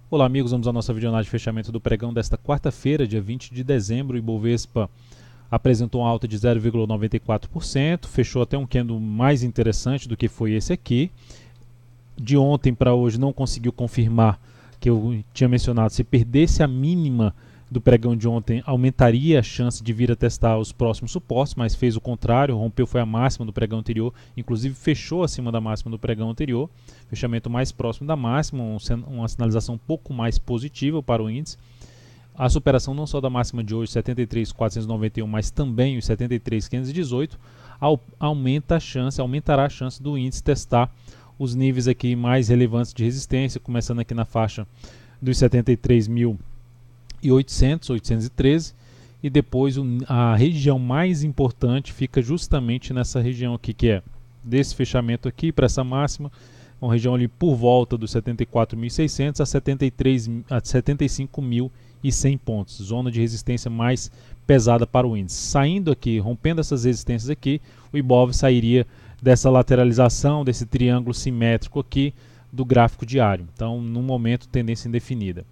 Olá amigos, vamos à nossa videoanálise de fechamento do pregão desta quarta-feira, dia 20 de dezembro. O Ibovespa apresentou uma alta de 0,94%, fechou até um candle mais interessante do que foi esse aqui. De ontem para hoje não conseguiu confirmar, que eu tinha mencionado, se perdesse a mínima do pregão de ontem, aumentaria a chance de vir a testar os próximos suportes, mas fez o contrário, rompeu, foi a máxima do pregão anterior, inclusive fechou acima da máxima do pregão anterior, fechamento mais próximo da máxima, uma sinalização um pouco mais positiva para o índice. A superação não só da máxima de hoje, 73.491, mas também os 73.518, aumentará a chance do índice testar os níveis aqui mais relevantes de resistência, começando aqui na faixa dos 73.800, 813, e depois a região mais importante fica justamente nessa região aqui, que é desse fechamento aqui para essa máxima, uma região ali por volta dos 74.600 a 75.100 pontos, zona de resistência mais pesada para o índice. Saindo aqui, rompendo essas resistências aqui, o Ibov sairia dessa lateralização, desse triângulo simétrico aqui do gráfico diário. Então, no momento, tendência indefinida.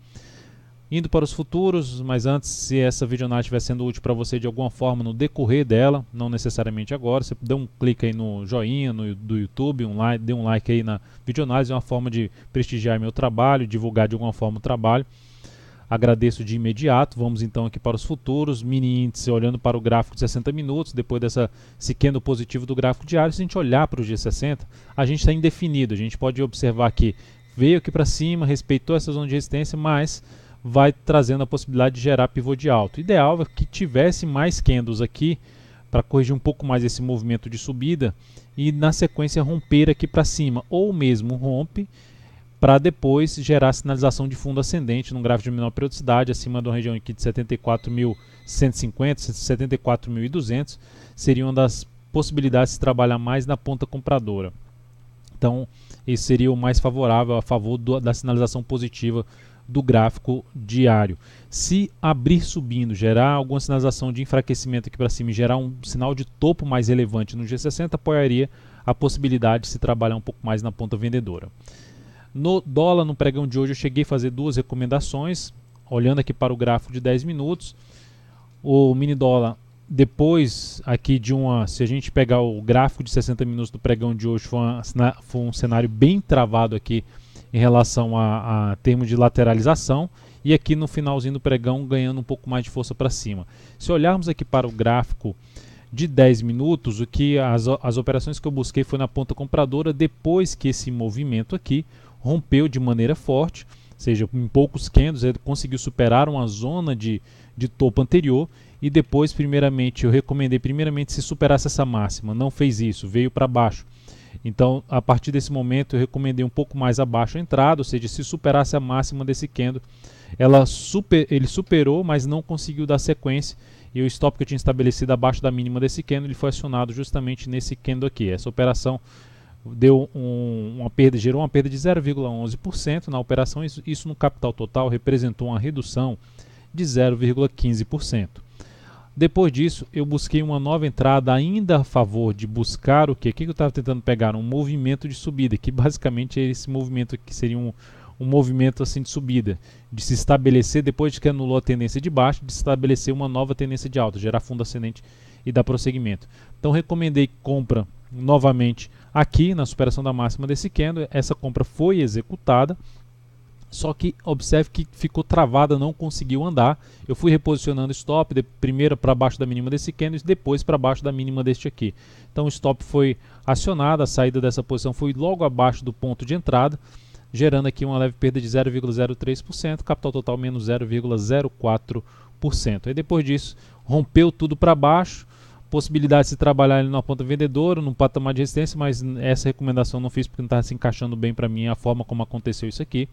Indo para os futuros, mas antes, se essa videoanálise estiver sendo útil para você de alguma forma no decorrer dela, não necessariamente agora, você dê um clique aí no joinha do YouTube, dê um like aí na videoanálise, é uma forma de prestigiar meu trabalho, divulgar de alguma forma o trabalho. Agradeço de imediato. Vamos então aqui para os futuros, mini índice olhando para o gráfico de 60 minutos, depois desse candle positivo do gráfico diário. Se a gente olhar para o G60, a gente está indefinido, a gente pode observar que veio aqui para cima, respeitou essa zona de resistência, mas vai trazendo a possibilidade de gerar pivô de alta. O ideal é que tivesse mais candles aqui para corrigir um pouco mais esse movimento de subida e na sequência romper aqui para cima, ou mesmo rompe para depois gerar sinalização de fundo ascendente num gráfico de menor periodicidade acima da região aqui de 74.150, 74.200, seria uma das possibilidades de trabalhar mais na ponta compradora. Então, esse seria o mais favorável, a favor da sinalização positiva do gráfico diário. Se abrir subindo, gerar alguma sinalização de enfraquecimento aqui para cima e gerar um sinal de topo mais relevante no G60, apoiaria a possibilidade de se trabalhar um pouco mais na ponta vendedora. No dólar, no pregão de hoje, eu cheguei a fazer duas recomendações, olhando aqui para o gráfico de 10 minutos. O mini dólar, depois aqui se a gente pegar o gráfico de 60 minutos do pregão de hoje, foi um cenário bem travado aqui em relação a termos de lateralização, e aqui no finalzinho do pregão ganhando um pouco mais de força para cima. Se olharmos aqui para o gráfico de 10 minutos, as operações que eu busquei foi na ponta compradora, depois que esse movimento aqui rompeu de maneira forte, ou seja, em poucos candles ele conseguiu superar uma zona de topo anterior, e depois eu recomendei primeiramente se superasse essa máxima, não fez isso, veio para baixo. Então, a partir desse momento, eu recomendei um pouco mais abaixo a entrada, ou seja, se superasse a máxima desse candle, ele superou, mas não conseguiu dar sequência, e o stop que eu tinha estabelecido abaixo da mínima desse candle, ele foi acionado justamente nesse candle aqui. Essa operação gerou uma perda de 0,11% na operação, isso no capital total representou uma redução de 0,15%. Depois disso, eu busquei uma nova entrada ainda a favor de buscar o quê? O que eu estava tentando pegar? Um movimento de subida, que basicamente é esse movimento que seria um movimento assim de subida, de se estabelecer, depois de que anulou a tendência de baixa, de se estabelecer uma nova tendência de alta, gerar fundo ascendente e dar prosseguimento. Então recomendei compra novamente aqui na superação da máxima desse candle. Essa compra foi executada, só que observe que ficou travada, não conseguiu andar. Eu fui reposicionando stop, primeiro para baixo da mínima desse candle, depois para baixo da mínima deste aqui. Então o stop foi acionado, a saída dessa posição foi logo abaixo do ponto de entrada, gerando aqui uma leve perda de 0,03%, capital total menos 0,04%. Aí depois disso, rompeu tudo para baixo, possibilidade de se trabalhar ali na ponta vendedora, num patamar de resistência, mas essa recomendação não fiz porque não estava se encaixando bem para mim a forma como aconteceu isso aqui.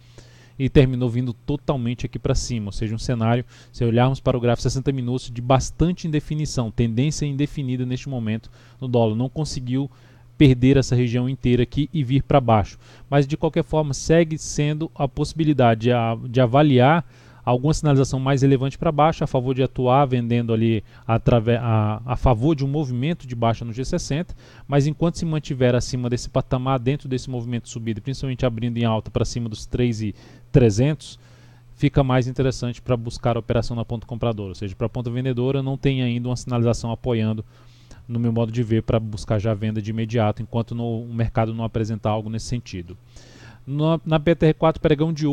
E terminou vindo totalmente aqui para cima, ou seja, um cenário, se olharmos para o gráfico 60 minutos, de bastante indefinição, tendência indefinida neste momento no dólar, não conseguiu perder essa região inteira aqui e vir para baixo, mas de qualquer forma segue sendo a possibilidade de avaliar alguma sinalização mais relevante para baixo, a favor de atuar vendendo ali a favor de um movimento de baixa no G60, mas enquanto se mantiver acima desse patamar, dentro desse movimento de subida, principalmente abrindo em alta para cima dos 3.300, fica mais interessante para buscar a operação na ponta compradora, ou seja, para a ponta vendedora não tem ainda uma sinalização apoiando, no meu modo de ver, para buscar já a venda de imediato, enquanto o mercado não apresentar algo nesse sentido. Na BTR4 pregão de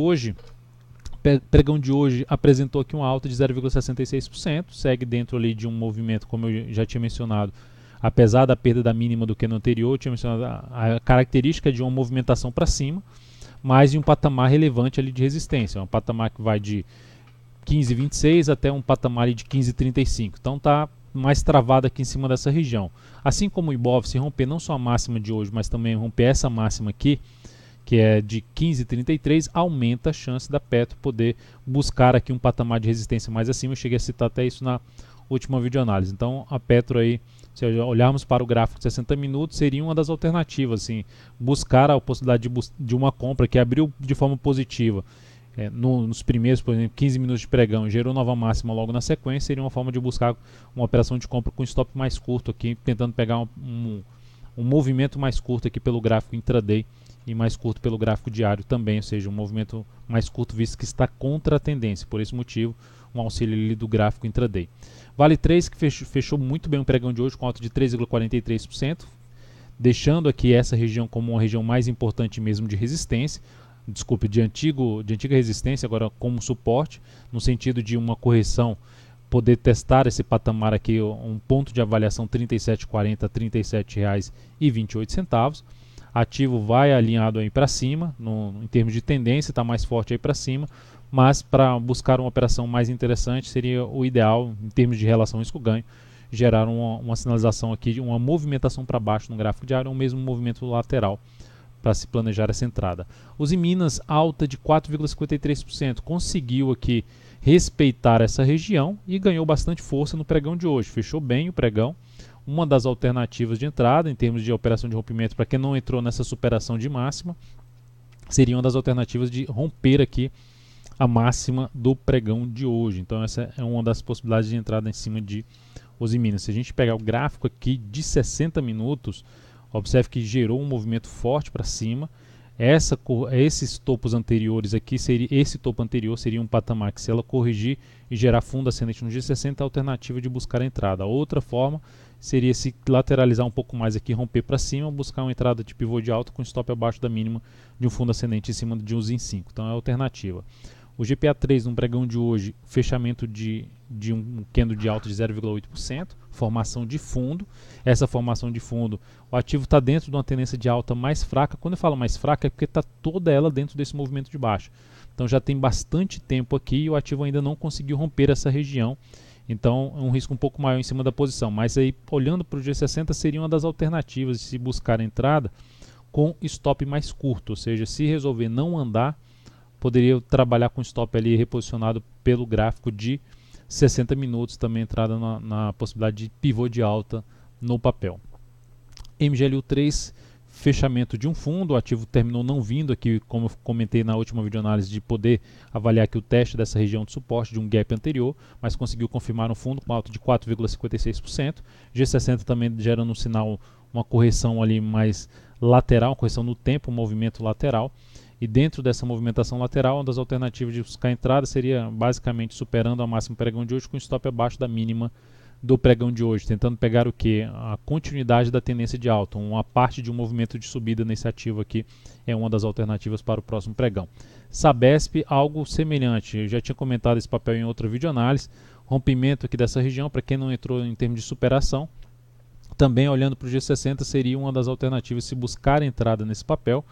hoje apresentou aqui uma alta de 0,66%, segue dentro ali de um movimento, como eu já tinha mencionado, apesar da perda da mínima do que no anterior, eu tinha mencionado a característica de uma movimentação para cima, mas em um patamar relevante ali de resistência, um patamar que vai de 15,26 até um patamar de 15,35. Então está mais travado aqui em cima dessa região. Assim como o Ibov, se romper não só a máxima de hoje, mas também romper essa máxima aqui, que é de 15,33, aumenta a chance da Petro poder buscar aqui um patamar de resistência mais acima. Eu cheguei a citar até isso na última videoanálise. Então a Petro aí, se olharmos para o gráfico de 60 minutos, seria uma das alternativas, assim, buscar a possibilidade de uma compra que abriu de forma positiva. Nos primeiros, por exemplo, 15 minutos de pregão, gerou nova máxima logo na sequência, seria uma forma de buscar uma operação de compra com stop mais curto aqui, tentando pegar um movimento mais curto aqui pelo gráfico intraday e mais curto pelo gráfico diário também, ou seja, um movimento mais curto visto que está contra a tendência, por esse motivo, um auxílio ali do gráfico intraday. Vale 3 que fechou muito bem o pregão de hoje com alta de 3,43%, deixando aqui essa região como uma região mais importante mesmo de resistência, de antiga resistência, agora como suporte, no sentido de uma correção, poder testar esse patamar aqui, um ponto de avaliação R$ 37,40 a R$ 37,28. Ativo vai alinhado aí para cima, em termos de tendência está mais forte aí para cima, mas para buscar uma operação mais interessante seria o ideal, em termos de relação risco-ganho, gerar uma sinalização aqui de uma movimentação para baixo no gráfico diário, ou mesmo um movimento lateral para se planejar essa entrada. Os Minas, alta de 4,53%, conseguiu aqui respeitar essa região e ganhou bastante força no pregão de hoje. Fechou bem o pregão, uma das alternativas de entrada em termos de operação de rompimento para quem não entrou nessa superação de máxima, seria uma das alternativas de romper aqui a máxima do pregão de hoje. Então essa é uma das possibilidades de entrada em cima de os Minas. Se a gente pegar o gráfico aqui de 60 minutos, observe que gerou um movimento forte para cima. Esses topos anteriores aqui, esse topo anterior seria um patamar que, se ela corrigir e gerar fundo ascendente no G60, é a alternativa de buscar a entrada. A outra forma seria se lateralizar um pouco mais aqui, romper para cima, buscar uma entrada de pivô de alta com stop abaixo da mínima de um fundo ascendente em cima de um ZIN5. Então é a alternativa. O GPA3 no pregão de hoje, fechamento de um candle de alta de 0,8%, formação de fundo. Essa formação de fundo, o ativo está dentro de uma tendência de alta mais fraca. Quando eu falo mais fraca é porque está toda ela dentro desse movimento de baixa. Então já tem bastante tempo aqui e o ativo ainda não conseguiu romper essa região. Então é um risco um pouco maior em cima da posição. Mas aí, olhando para o G60, seria uma das alternativas de se buscar a entrada com stop mais curto. Ou seja, se resolver não andar, poderia trabalhar com stop ali reposicionado pelo gráfico de 60 minutos, também entrada na possibilidade de pivô de alta no papel. MGLU3, fechamento de um fundo, o ativo terminou não vindo aqui, como eu comentei na última videoanálise, de poder avaliar aqui o teste dessa região de suporte de um gap anterior, mas conseguiu confirmar um fundo com alta de 4,56%. G60 também gerando um sinal, uma correção ali mais lateral, uma correção no tempo, um movimento lateral. E dentro dessa movimentação lateral, uma das alternativas de buscar a entrada seria basicamente superando a máxima pregão de hoje com stop abaixo da mínima do pregão de hoje, tentando pegar o que? A continuidade da tendência de alta, uma parte de um movimento de subida nesse ativo aqui é uma das alternativas para o próximo pregão. Sabesp, algo semelhante, eu já tinha comentado esse papel em outra videoanálise, rompimento aqui dessa região, para quem não entrou em termos de superação, também olhando para o G60 seria uma das alternativas se buscar a entrada nesse papel,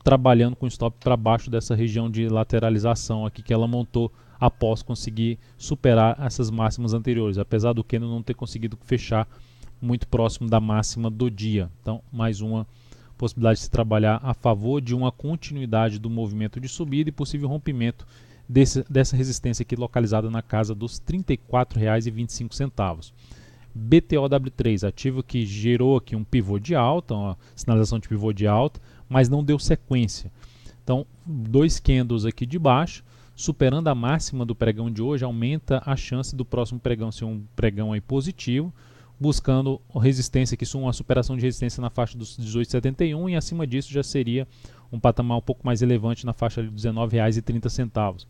trabalhando com stop para baixo dessa região de lateralização aqui que ela montou após conseguir superar essas máximas anteriores, apesar do candle não ter conseguido fechar muito próximo da máxima do dia. Então, mais uma possibilidade de se trabalhar a favor de uma continuidade do movimento de subida e possível rompimento dessa resistência aqui localizada na casa dos R$ 34,25. BTOW3, ativo que gerou aqui um pivô de alta, uma sinalização de pivô de alta, mas não deu sequência. Então, dois candles aqui de baixo, superando a máxima do pregão de hoje, aumenta a chance do próximo pregão ser um pregão aí positivo, buscando resistência, que são uma superação de resistência na faixa dos 18,71 e acima disso já seria um patamar um pouco mais relevante na faixa dos R$ 19,30.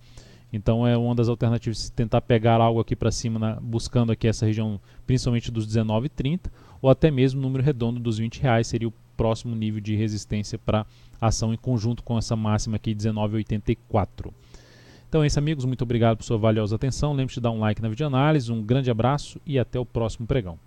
Então é uma das alternativas, se tentar pegar algo aqui para cima, buscando aqui essa região principalmente dos 19,30, ou até mesmo o número redondo dos R$ 20 seria o próximo nível de resistência para ação em conjunto com essa máxima aqui 19,84. Então é isso, amigos, muito obrigado por sua valiosa atenção. Lembre-se de dar um like na videoanálise, um grande abraço e até o próximo pregão.